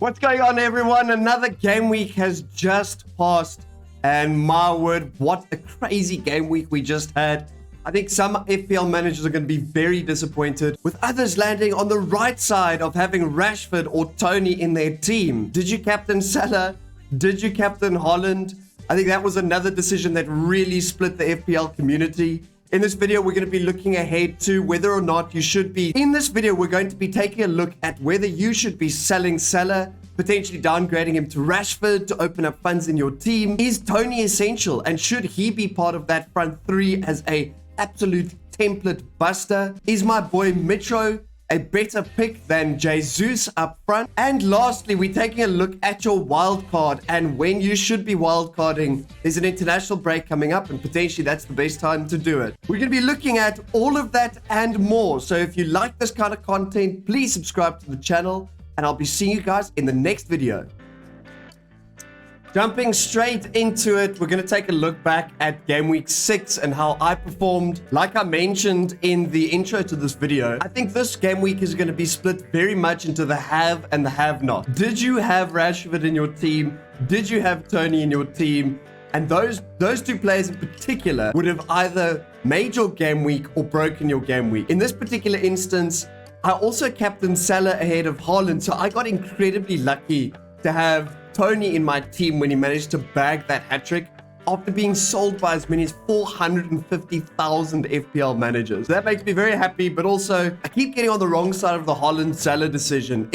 What's going on, everyone? Another game week has just passed, and my word, what a crazy game week we just had. I think some FPL managers are going to be very disappointed, with others landing on the right side of having Rashford or Tony in their team. Did you captain Salah? Did you captain Holland? I think that was another decision that really split the FPL community. In this video, we're going to be looking ahead to whether or not you should be. In this video, we're going to be taking a look at whether you should be selling Salah, potentially downgrading him to Rashford to open up funds in your team. Is Tony essential, and should he be part of that front three as a absolute template buster? Is my boy Mitro a better pick than Jesus up front? And lastly, we're taking a look at your wild card and when you should be wild carding. There's an international break coming up, and potentially that's the best time to do it. We're going to be looking at all of that and more. So if you like this kind of content, please subscribe to the channel, and I'll be seeing you guys in the next video. Jumping straight into it, we're going to take a look back at game week 6 and how I performed. Like I mentioned in the intro to this video, I think this game week is going to be split very much into the have and the have not. Did you have Rashford in your team? Did you have Tony in your team? And those two players in particular would have either made your game week or broken your game week. In this particular instance, I also captained Salah ahead of Haaland, so I got incredibly lucky to have Tony in my team when he managed to bag that hat-trick after being sold by as many as 450,000 FPL managers. So that makes me very happy, but also I keep getting on the wrong side of the Haaland-Salah decision.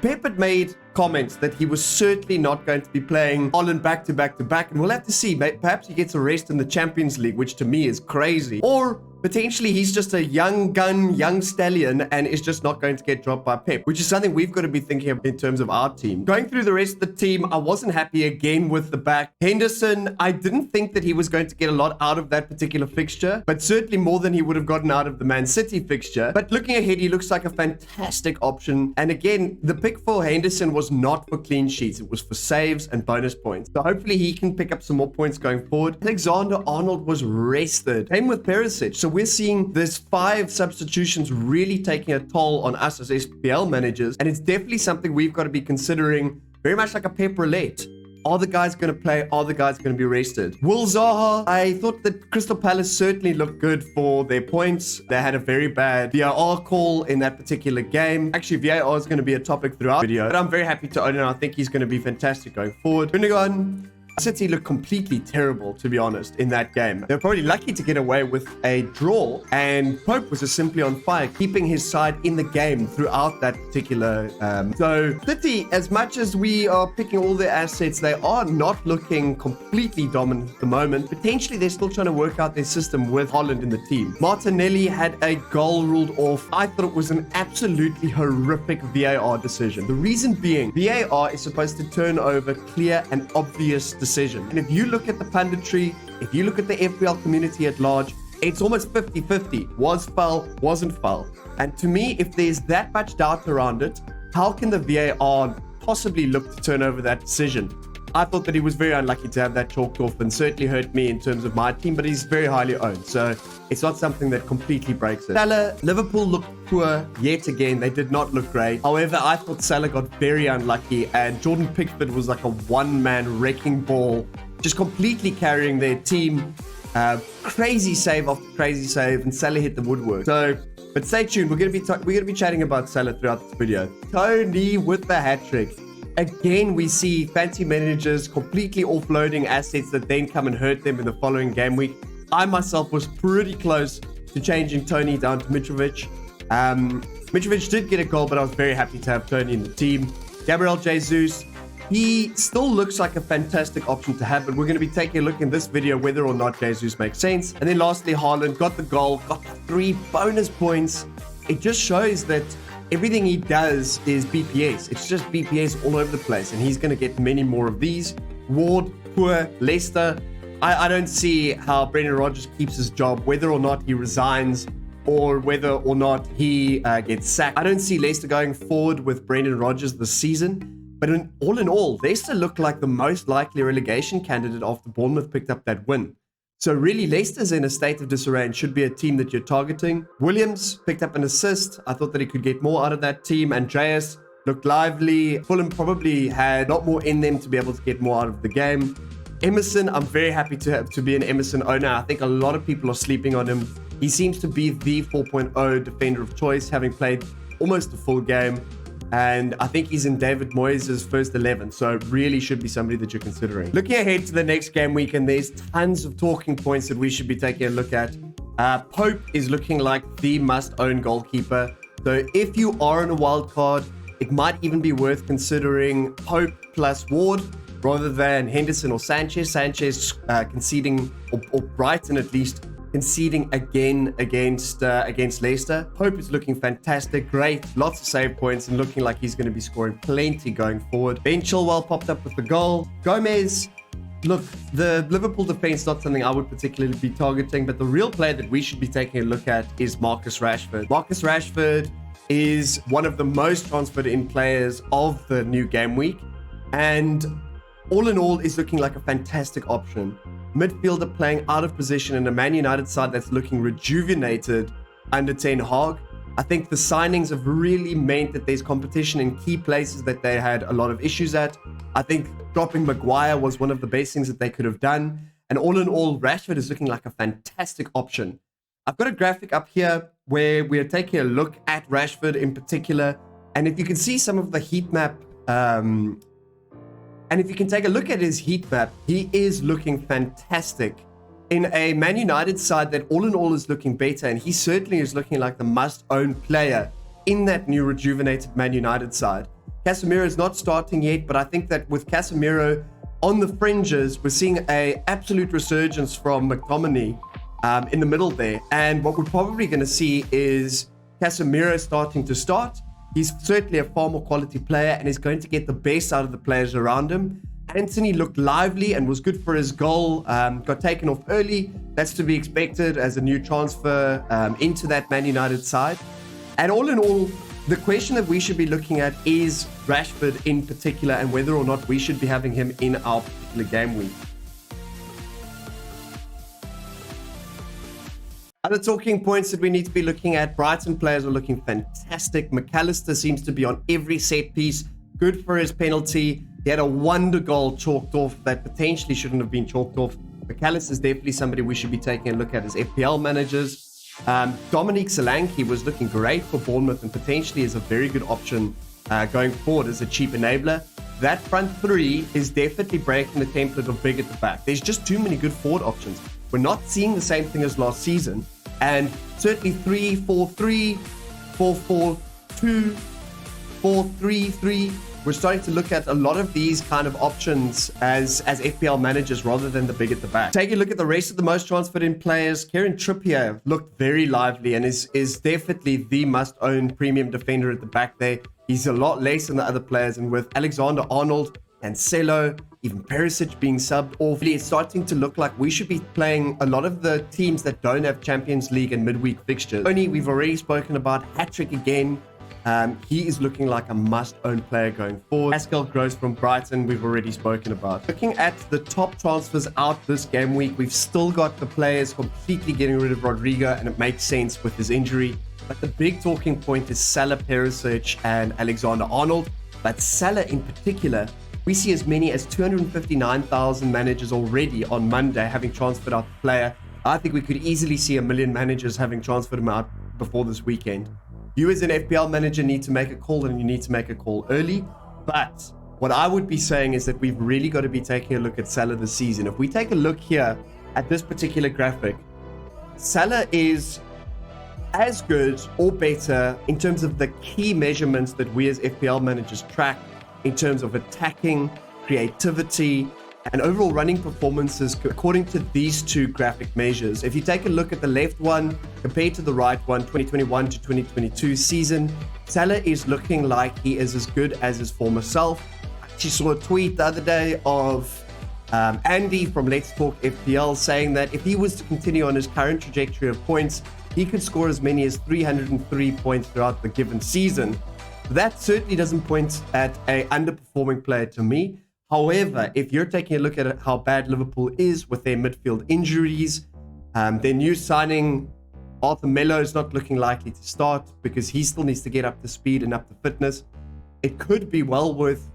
Pep had made comments that he was certainly not going to be playing Haaland back to back to back, and we'll have to see. Perhaps he gets a rest in the Champions League, which to me is crazy. Or potentially he's just a young gun, young stallion, and is just not going to get dropped by Pep, which is something we've got to be thinking of in terms of our team. Going through the rest of the team, I wasn't happy again with the back. Henderson, I didn't think that he was going to get a lot out of that particular fixture, but certainly more than he would have gotten out of the Man City fixture. But looking ahead, he looks like a fantastic option. And again, the pick for Henderson was not for clean sheets. It was for saves and bonus points. So hopefully he can pick up some more points going forward. Alexander-Arnold was rested. Same with Perisic. So we're seeing this 5 substitutions really taking a toll on us as SPL managers, and it's definitely something we've got to be considering, very much like a Pep roulette. Are the guys going to play? Are the guys going to be rested? Will Zaha, I thought that Crystal Palace certainly looked good for their points. They had a very bad VAR call in that particular game. Actually, VAR is going to be a topic throughout the video, but I'm very happy to own it. I think he's going to be fantastic going forward. Gundogan, City looked completely terrible, to be honest, in that game. They're probably lucky to get away with a draw, and Pope was just simply on fire, keeping his side in the game throughout that particular. So City, as much as we are picking all their assets, they are not looking completely dominant at the moment. Potentially, they're still trying to work out their system with Haaland in the team. Martinelli had a goal ruled off. I thought it was an absolutely horrific VAR decision. The reason being, VAR is supposed to turn over clear and obvious decision. And if you look at the punditry, if you look at the FPL community at large, it's almost 50-50. Was foul, wasn't foul. And to me, if there's that much doubt around it, how can the VAR possibly look to turn over that decision? I thought that he was very unlucky to have that chalked off, and certainly hurt me in terms of my team, but he's very highly owned, so it's not something that completely breaks it. Salah, Liverpool looked poor yet again. They did not look great. However, I thought Salah got very unlucky, and Jordan Pickford was like a one-man wrecking ball, just completely carrying their team. Crazy save after crazy save, and Salah hit the woodwork. But stay tuned. We're gonna be chatting about Salah throughout this video. Tony with the hat trick. Again, we see fancy managers completely offloading assets that then come and hurt them in the following game week. I myself was pretty close to changing Tony down to Mitrovic. Mitrovic did get a goal, but I was very happy to have Tony in the team. Gabriel Jesus, he still looks like a fantastic option to have, but we're going to be taking a look in this video whether or not Jesus makes sense. And then lastly, Haaland got the goal, got 3 bonus points. It just shows that everything he does is BPS. It's just BPS all over the place, and he's going to get many more of these. Ward, poor. Leicester, I don't see how Brendan Rodgers keeps his job, whether or not he resigns or whether or not he gets sacked. I don't see Leicester going forward with Brendan Rodgers this season. But all in all, Leicester look like the most likely relegation candidate after Bournemouth picked up that win. So really, Leicester's in a state of disarray and should be a team that you're targeting. Williams picked up an assist. I thought that he could get more out of that team. Andreas looked lively. Fulham probably had a lot more in them to be able to get more out of the game. Emerson, I'm very happy to be an Emerson owner. I think a lot of people are sleeping on him. He seems to be the 4.0 defender of choice, having played almost a full game. And I think he's in David Moyes' first 11, so really should be somebody that you're considering. Looking ahead to the next game week, and there's tons of talking points that we should be taking a look at. Pope is looking like the must-own goalkeeper. So if you are in a wild card, it might even be worth considering Pope plus Ward rather than Henderson or Sanchez. Sanchez conceding, or Brighton at least, conceding again against Leicester. Pope is looking fantastic, great, lots of save points, and looking like he's going to be scoring plenty going forward. Ben Chilwell popped up with the goal. Gomez, look, the Liverpool defense not something I would particularly be targeting, but the real player that we should be taking a look at is Marcus Rashford. Marcus Rashford is one of the most transferred in players of the new game week, and all in all is looking like a fantastic option. Midfielder playing out of position in a Man United side that's looking rejuvenated under Ten Hag. I think the signings have really meant that there's competition in key places that they had a lot of issues at. I think dropping Maguire was one of the best things that they could have done. And all in all, Rashford is looking like a fantastic option. I've got a graphic up here where we are taking a look at Rashford in particular. And if you can see some of the heat map, and if you can take a look at his heat map, he is looking fantastic in a Man United side that all in all is looking better. And he certainly is looking like the must-own player in that new rejuvenated Man United side. Casemiro is not starting yet, but I think that with Casemiro on the fringes, we're seeing an absolute resurgence from McTominay in the middle there. And what we're probably going to see is Casemiro starting to start. He's certainly a far more quality player and is going to get the best out of the players around him. Anthony looked lively and was good for his goal. Got taken off early. That's to be expected as a new transfer into that Man United side. And all in all, the question that we should be looking at is Rashford in particular and whether or not we should be having him in our particular game week. Other talking points that we need to be looking at. Brighton players are looking fantastic. McAllister seems to be on every set piece. Good for his penalty. He had a wonder goal chalked off that potentially shouldn't have been chalked off. McAllister is definitely somebody we should be taking a look at as FPL managers. Dominic Solanke was looking great for Bournemouth and potentially is a very good option going forward as a cheap enabler. That front three is definitely breaking the template of big at the back. There's just too many good forward options. We're not seeing the same thing as last season. And certainly 3-4-3, 4-4-2, 4-3-3. We're starting to look at a lot of these kind of options as FPL managers rather than the big at the back. Take a look at the rest of the most transferred in players. Kieran Trippier looked very lively and is definitely the must-own premium defender at the back there. He's a lot less than the other players, and with Alexander-Arnold, Cancelo, even Perisic being subbed off, it's starting to look like we should be playing a lot of the teams that don't have Champions League and midweek fixtures. Tony, we've already spoken about, hat-trick again. He is looking like a must-own player going forward. Pascal Gross from Brighton, we've already spoken about. Looking at the top transfers out this game week, we've still got the players completely getting rid of Rodrigo, and it makes sense with his injury. But the big talking point is Salah, Perisic, and Alexander-Arnold. But Salah in particular, we see as many as 259,000 managers already on Monday having transferred out the player. I think we could easily see 1 million managers having transferred him out before this weekend. You as an FPL manager need to make a call, and you need to make a call early. But what I would be saying is that we've really got to be taking a look at Salah this season. If we take a look here at this particular graphic, Salah is as good or better in terms of the key measurements that we as FPL managers track in terms of attacking, creativity, and overall running performances according to these two graphic measures. If you take a look at the left one compared to the right one, 2021 to 2022 season, Salah is looking like he is as good as his former self. I actually saw a tweet the other day of Andy from Let's Talk FPL saying that if he was to continue on his current trajectory of points, he could score as many as 303 points throughout the given season. That certainly doesn't point at an underperforming player to me. However, if you're taking a look at how bad Liverpool is with their midfield injuries, their new signing, Arthur Melo, is not looking likely to start because he still needs to get up to speed and up to fitness. it could be well worth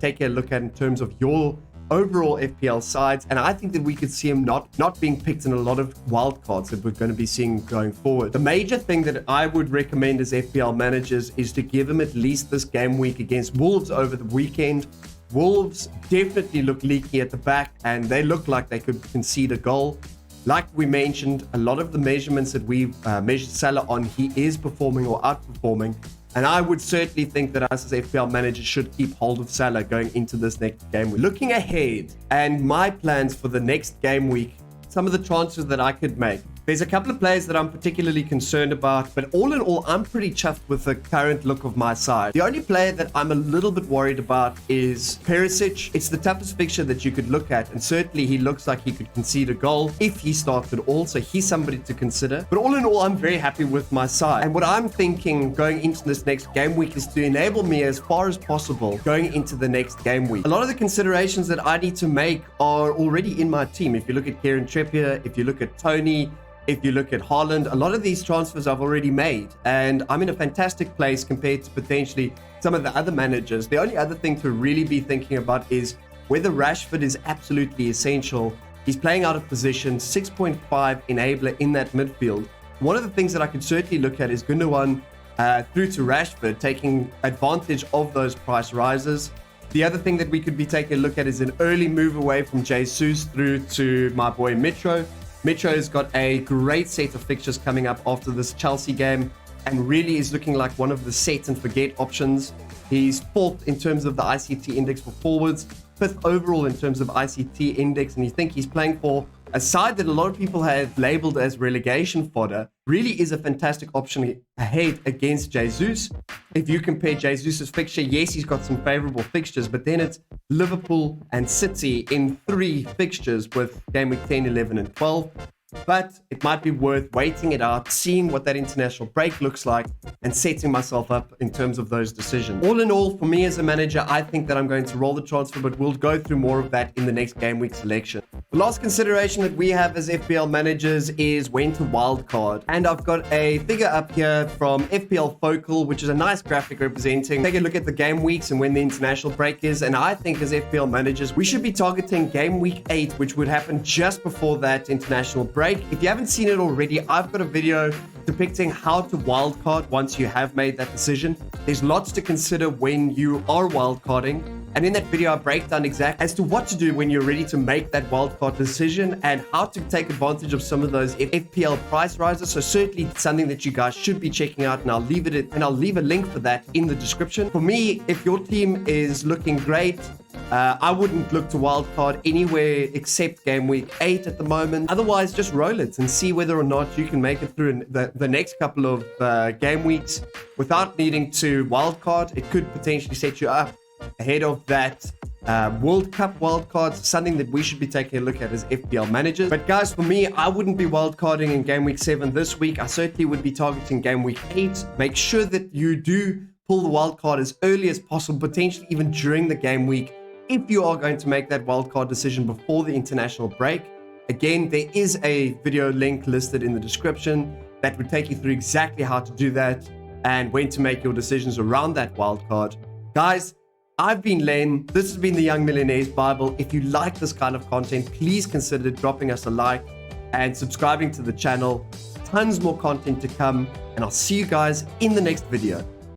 taking a look at in terms of your overall FPL sides, and I think that we could see him not being picked in a lot of wildcards that we're going to be seeing going forward. The major thing that I would recommend as FPL managers is to give him at least this game week against Wolves over the weekend. Wolves definitely look leaky at the back, and they look like they could concede a goal. Like we mentioned, a lot of the measurements that we've measured Salah on, he is performing or outperforming. And I would certainly think that us as FPL managers should keep hold of Salah going into this next game week. Looking ahead and my plans for the next game week, some of the transfers that I could make. There's a couple of players that I'm particularly concerned about, but all in all, I'm pretty chuffed with the current look of my side. The only player that I'm a little bit worried about is Perisic. It's the toughest fixture that you could look at, and certainly he looks like he could concede a goal if he starts at all, so he's somebody to consider. But all in all, I'm very happy with my side. And what I'm thinking going into this next game week is to enable me as far as possible going into the next game week. A lot of the considerations that I need to make are already in my team. If you look at Kieran Trippier, if you look at Tony, if you look at Haaland, a lot of these transfers I've already made, and I'm in a fantastic place compared to potentially some of the other managers. The only other thing to really be thinking about is whether Rashford is absolutely essential. He's playing out of position, 6.5 enabler in that midfield. One of the things that I could certainly look at is Gundogan through to Rashford, taking advantage of those price rises. The other thing that we could be taking a look at is an early move away from Jesus through to my boy Mitro. Mitro has got a great set of fixtures coming up after this Chelsea game and really is looking like one of the set and forget options. He's 4th in terms of the ICT index for forwards, 5th overall in terms of ICT index, and you think he's playing for a side that a lot of people have labeled as relegation fodder. Really is a fantastic option ahead against Jesus. If you compare Jesus' fixture, yes, he's got some favorable fixtures, but then it's Liverpool and City in 3 fixtures with game week 10, 11, and 12. But it might be worth waiting it out, seeing what that international break looks like, and setting myself up in terms of those decisions. All in all, for me as a manager, I think that I'm going to roll the transfer, but we'll go through more of that in the next game week selection. The last consideration that we have as FPL managers is when to wildcard. And I've got a figure up here from FPL Focal, which is a nice graphic representing. Take a look at the game weeks and when the international break is. And I think as FPL managers, we should be targeting game week 8, which would happen just before that international break. If you haven't seen it already, I've got a video depicting how to wildcard once you have made that decision. There's lots to consider when you are wildcarding, and in that video I break down exactly as to what to do when you're ready to make that wildcard decision and how to take advantage of some of those FPL price rises. So certainly something that you guys should be checking out, and I'll leave a link for that in the description. For me, if your team is looking great, I wouldn't look to wildcard anywhere except game week 8 at the moment. Otherwise, just roll it and see whether or not you can make it through the next couple of game weeks without needing to wildcard. It could potentially set you up ahead of that World Cup wildcards, something that we should be taking a look at as FPL managers. But guys, for me, I wouldn't be wildcarding in game week 7 this week. I certainly would be targeting game week 8. Make sure that you do pull the wildcard as early as possible, potentially even during the game week, if you are going to make that wildcard decision before the international break. Again, there is a video link listed in the description that would take you through exactly how to do that and when to make your decisions around that wildcard. Guys, I've been Len. This has been the Young Millionaires Bible. If you like this kind of content, please consider dropping us a like and subscribing to the channel. Tons more content to come, and I'll see you guys in the next video.